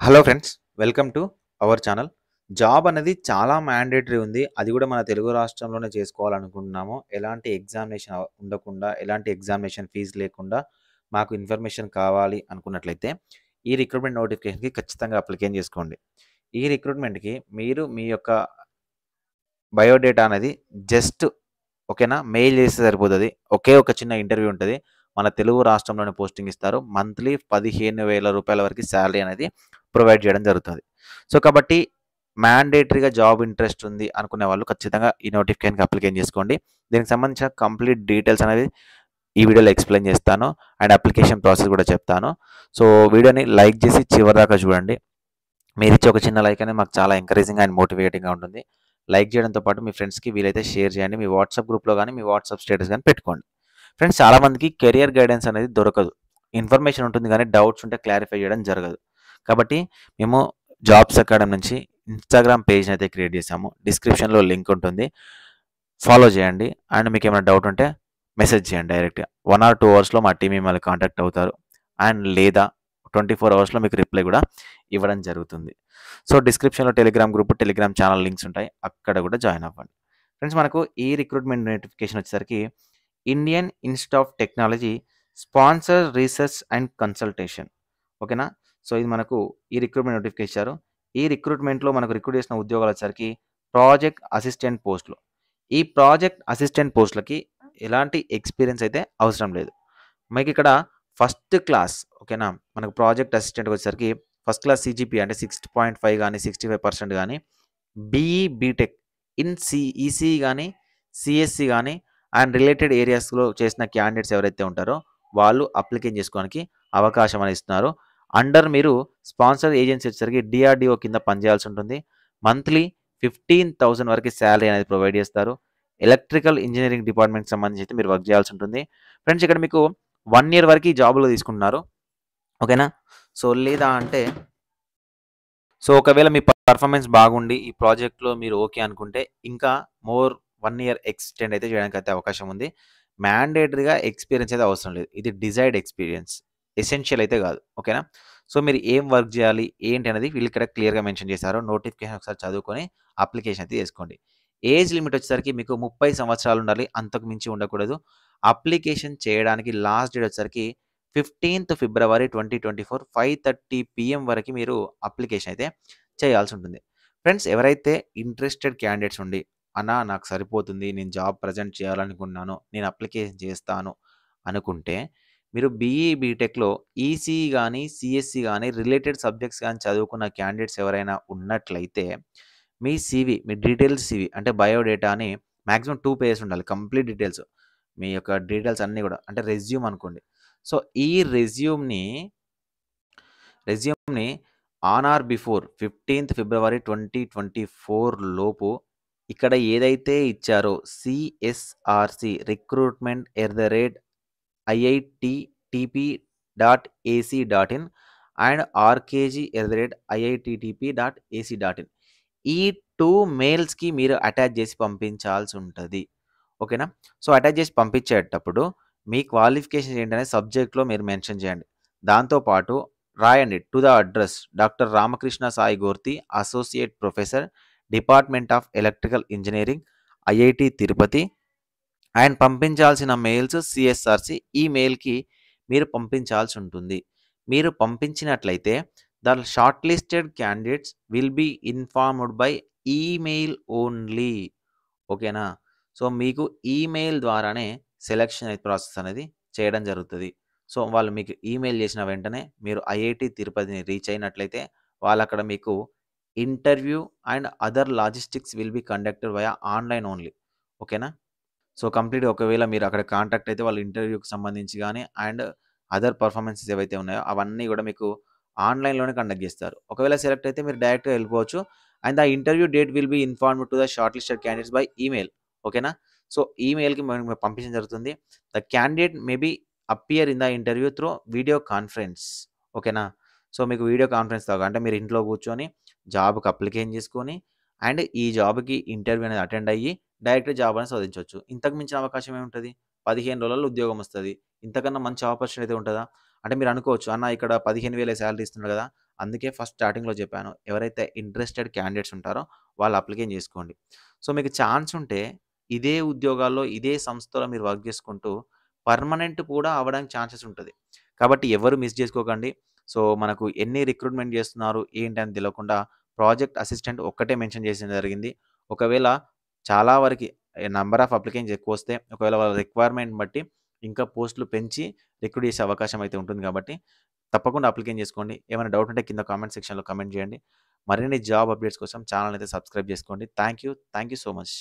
Hello friends, welcome to our channel. Job అనేది చాలా mandatory ఉంది. అది కూడా మన తెలుగు రాష్ట్రంలోనే చేసుకోవాలనుకుంటున్నాము. ఎలాంటి ఎగ్జామినేషన్ ఉండకుండా, ఎలాంటి ఎగ్జామినేషన్ ఫీజు లేకుండా మాకు ఇన్ఫర్మేషన్ కావాలి అనుకున్నట్లయితే ఈ రిక్రూట్మెంట్ నోటిఫికేషన్‌కి ఖచ్చితంగా అప్లికేషన్ చేసుకోండి. ఈ రిక్రూట్మెంట్‌కి మీరు మీ యొక్క బయోడేటా అనేది జస్ట్ ఓకేనా, మెయిల్ చేస్తే సరిపోతది. ఒకే ఒక చిన్న ఇంటర్వ్యూ ఉంటది. మన తెలుగు రాష్ట్రంలోనే పోస్టింగ్ ఇస్తారు. మంత్లీ రూ. 15,000 వరకు సాలరీ అనేది ప్రొవైడ్ చేయడం జరుగుతది. సో, కాబట్టి మ్యాండేటరీగా జాబ్ ఇంట్రెస్ట్ ఉంది అనుకునే వాళ్ళు ఖచ్చితంగా ఈ నోటిఫికేషన్‌కి అప్లికేషన్ చేసుకోండి. దీనికి సంబంధించిన కంప్లీట్ డీటెయిల్స్ అనేవి ఈ వీడియోలో ఎక్స్‌ప్లెయిన్ చేస్తాను. అండ్ అప్లికేషన్ ప్రాసెస్ కూడా చెప్తాను. సో, వీడియోని లైక్ చేసి చివరిదాకా చూడండి. మీరిచ్చే ఒక చిన్న లైక్ అనేది మాకు చాలా ఎంకరేజింగ్ అండ్ మోటివేటింగ్‌గా ఉంటుంది. లైక్ చేయడంతో పాటు మీ ఫ్రెండ్స్‌కి వీలైతే షేర్ చేయండి. మీ వాట్సాప్ గ్రూప్‌లో గాని, మీ వాట్సాప్ స్టేటస్ గాని పెట్టుకోండి. ఫ్రెండ్స్, చాలామందికి కెరియర్ గైడెన్స్ అనేది దొరకదు. ఇన్ఫర్మేషన్ ఉంటుంది గానీ డౌట్స్ ఉంటే క్లారిఫై చేయడం జరగదు. కాబట్టి మేము జాబ్స్ అకాడమీ నుంచి ఇన్‌స్టాగ్రామ్ పేజ్‌ని అయితే క్రియేట్ చేశాము. డిస్క్రిప్షన్‌లో లింక్ ఉంటుంది. ఫాలో చేయండి. అండ్ మీకేమైనా డౌట్ ఉంటే మెసేజ్ చేయండి డైరెక్ట్‌గా. 1 ఆర్ 2 అవర్స్‌లో మా టీమ్ మిమ్మల్ని కాంటాక్ట్ అవుతారు. అండ్ లేదా 24 అవర్స్‌లో మీకు రిప్లై కూడా ఇవ్వడం జరుగుతుంది. సో, డిస్క్రిప్షన్‌లో Telegram group, Telegram channel links ఉంటాయి. అక్కడ కూడా జాయిన్ అవ్వండి. ఫ్రెండ్స్, మనకు ఈ రిక్రూట్మెంట్ నోటిఫికేషన్ వచ్చేసరికి Indian institute of technology sponsor research and consultation. ఓకేనా? సో, ఇది మనకు ఈ రిక్రూట్మెంట్ నోటిఫికేషన్ ఇచ్చారు. ఈ రిక్రూట్మెంట్‌లో మనకు రిక్రూట్ చేసిన ఉద్యోగాలు వచ్చేసరికి ప్రాజెక్ట్ అసిస్టెంట్ పోస్టులు. ఈ ప్రాజెక్ట్ అసిస్టెంట్ పోస్టులకి ఎలాంటి ఎక్స్‌పీరియన్స్ అయితే అవసరం లేదు. మీకిక్కడ ఫస్ట్ క్లాస్ ఓకేనా? మనకు ప్రాజెక్ట్ అసిస్టెంట్‌కి వచ్చేసరికి ఫస్ట్ క్లాస్ సీజీపీఏ అంటే 6.5 గాని, 65% గాని, బీఈ, బీటెక్ ఇన్ ఈసీఈ గాని, సీఎస్‌సి గాని అండ్ రిలేటెడ్ ఏరియాస్‌లో చేసిన క్యాండిడేట్స్ ఎవరైతే ఉంటారో వాళ్ళు అప్లికేషన్ చేసుకోవడానికి అవకాశం అనేది ఇస్తున్నారు. అండర్ మీరు స్పాన్సర్ ఏజెన్సీ వచ్చేసరికి డీఆర్‌డీఓ కింద పనిచేయాల్సి ఉంటుంది. మంత్లీ 15,000 వరకు సాలరీ అనేది ప్రొవైడ్ చేస్తారు. ఎలక్ట్రికల్ ఇంజినీరింగ్ డిపార్ట్మెంట్‌కి సంబంధించి అయితే మీరు వర్క్ చేయాల్సి ఉంటుంది. ఫ్రెండ్స్, ఇక్కడ మీకు 1 ఇయర్ వరకు ఈ జాబ్‌లో తీసుకుంటున్నారు. ఓకేనా? సో, లేదా అంటే ఒకవేళ మీ పర్ఫార్మెన్స్ బాగుండి ఈ ప్రాజెక్ట్‌లో మీరు ఓకే అనుకుంటే ఇంకా మోర్ 1 ఇయర్ ఎక్స్‌టెండ్ అయితే చేయడానికైతే అవకాశం ఉంది. మ్యాండేటరీగా ఎక్స్‌పీరియన్స్ అయితే అవసరం లేదు. ఇది డిజైర్డ్ ఎక్స్‌పీరియన్స్. ఎసెన్షియల్ అయితే కాదు. ఓకేనా? సో, మీరు ఏం వర్క్ చేయాలి, ఏంటి అనేది వీళ్ళు ఇక్కడ క్లియర్‌గా మెన్షన్ చేశారు. నోటిఫికేషన్ ఒకసారి చదువుకొని అప్లికేషన్ అయితే చేసుకోండి. ఏజ్ లిమిట్ వచ్చేసరికి మీకు 30 సంవత్సరాలు ఉండాలి. అంతకు మించి ఉండకూడదు. అప్లికేషన్ చేయడానికి లాస్ట్ డేట్ వచ్చేసరికి 15థ్ ఫిబ్రవరి 2024 5:30 పీఎం వరకు మీరు అప్లికేషన్ అయితే చేయాల్సి ఉంటుంది. ఫ్రెండ్స్, ఎవరైతే ఇంట్రెస్టెడ్ క్యాండిడేట్స్ ఉండి, "అన్నా నాకు సరిపోతుంది. నేను జాబ్ ప్రెజెంట్ చేయాలనుకుంటున్నాను. నేను అప్లికేషన్ చేస్తాను" అనుకుంటే మీరు బీఈ, బీటెక్‌లో ఈసీఈ గాని, సీఎస్‌సి గాని రిలేటెడ్ సబ్జెక్ట్స్ గాని చదువుకున్న క్యాండిడేట్స్ ఎవరైనా ఉన్నట్లయితే మీ సీవీ, మీ డీటెయిల్స్ సీవీ అంటే బయోడేటాని మాక్సిమం 2 పేజెస్ ఉండాలి. Complete details. మీ యొక్క డీటెయిల్స్ అన్నీ గూడా అంటే రెజ్యూమ్ అనుకోండి. సో, ఈ రెజ్యూమ్‌ని ఆన్ ఆర్ బిఫోర్ 15థ్ ఫిబ్రవరి 2024 లోపు ఇక్కడ ఏదైతే ఇచ్చారో సీఎస్ఆర్‌సి recruitment@iittp.ac.in అండ్ rkg@iittp.ac.in ఈ 2 మెయిల్స్‌కి మీరు అటాచ్ చేసి పంపించాల్సి ఉంటది. ఓకేనా? సో, అటాచ్ చేసి పంపించేటప్పుడు మీ క్వాలిఫికేషన్స్ ఏంటనే సబ్జెక్ట్‌లో మీరు మెన్షన్ చేయండి. దాంతో పాటు రాయండి to the address doctor Ramakrishna Sai Gorti, associate professor, department of electrical engineering, IIT Tirupati and పంపించాల్సిన మెయిల్స్ సీఎస్ఆర్‌సి ఈ మెయిల్‌కి మీరు పంపించాల్సి ఉంటుంది. మీరు పంపించినట్లయితే the short listed candidates will be informed by email only. ఓకేనా? సో, మీకు ఈమెయిల్ ద్వారానే సెలక్షన్ ప్రాసెస్ అనేది చేయడం జరుగుతది. సో, వాళ్ళు మీకు ఈమెయిల్ చేసిన వెంటనే మీరు ఐఐటీ తిరుపతిని రీచ్ అయినట్లయితే వాళ్ళక్కడ మీకు interview and other logistics will be conducted via online only. ఓకేనా? సో, కంప్లీట్‌గా ఒకవేళ మీరు అక్కడ కాంటాక్ట్ అయితే వాళ్ళు ఇంటర్వ్యూకి సంబంధించి గాని అండ్ అదర్ పెర్ఫార్మన్సెస్ ఏవైతే ఉన్నాయో అవన్నీ గూడా మీకు ఆన్‌లైన్‌లోనే కండక్ట్ జేస్తారు. ఒకవేళ సెలెక్ట్ అయితే మీరు డైరెక్ట్‌గా ఎళ్ళిపోవచ్చు. And the interview date will be informed to the short listed candidates by email. ఓకేనా? సో, ఈమెయిల్‌కి మేము పంపించడం జరుగుతుంది. The candidate may be appear in the interview through video conference. ఓకేనా? సో, మీకు వీడియో కాన్ఫరెన్స్ లాగా అంటే మీరు ఇంట్లో కూర్చొని జాబ్‌కి అప్లికేషన్ చేసుకొని అండ్ ఈ జాబ్‌కి ఇంటర్వ్యూ అనేది అటెండ్ అయ్యి డైరెక్ట్‌గా జాబ్ అనేది సాధించొచ్చు. ఇంతకు మించిన అవకాశం ఏముంటది? 15 రోజులలో ఉద్యోగం వస్తది. ఇంతకన్నా మంచి ఆపర్చునిటీ ఉంటదా? అంటే మీరనుకోవచ్చు, అన్న ఇక్కడ 15,000 సాలరీ ఇస్తున్నాడు గదా! అందుకే ఫస్ట్ స్టార్టింగ్‌లో జెప్పాను. ఎవరైతే ఇంట్రెస్టెడ్ క్యాండిడేట్స్ ఉంటారో వాళ్ళు అప్లికేషన్ జేసుకోండి. సో, మీకు ఛాన్స్ ఉంటే ఇదే ఉద్యోగాల్లో, ఇదే సంస్థలో మీరు వర్క్ జేసుకుంటూ పర్మనెంట్ కూడా అవ్వడానికి ఛాన్సెస్ ఉంటది. కాబట్టి ఎవరు మిస్ జేసుకోకండి. సో, మనకు ఎన్ని రిక్రూట్‌మెంట్ జేస్తున్నారు, ఏంటి అని తెలవకుండా ప్రాజెక్ట్ అసిస్టెంట్ ఒక్కటే మెన్షన్ చేసింది జరిగింది. ఒకవేళ చాలా వరకి నంబర్ ఆఫ్ అప్లికెంట్స్ ఎక్కువొస్తే, ఒకవేళ వాళ్ళ రిక్వైర్మెంట్‌ని బట్టి ఇంకా పోస్టులు పెంచి రిక్రూట్ చేసే అవకాశం అయితే ఉంటుంది కాబట్టి, తప్పకుండా అప్లికేషన్ చేసుకోండి. ఏమైనా డౌట్ ఉంటే కింద కామెంట్ సెక్షన్‌లో కామెంట్ చేయండి. మరిన్ని జాబ్ అప్డేట్స్ కోసం ఛానెల్ అయితే సబ్స్క్రైబ్ చేసుకోండి. Thank you. Thank you so much.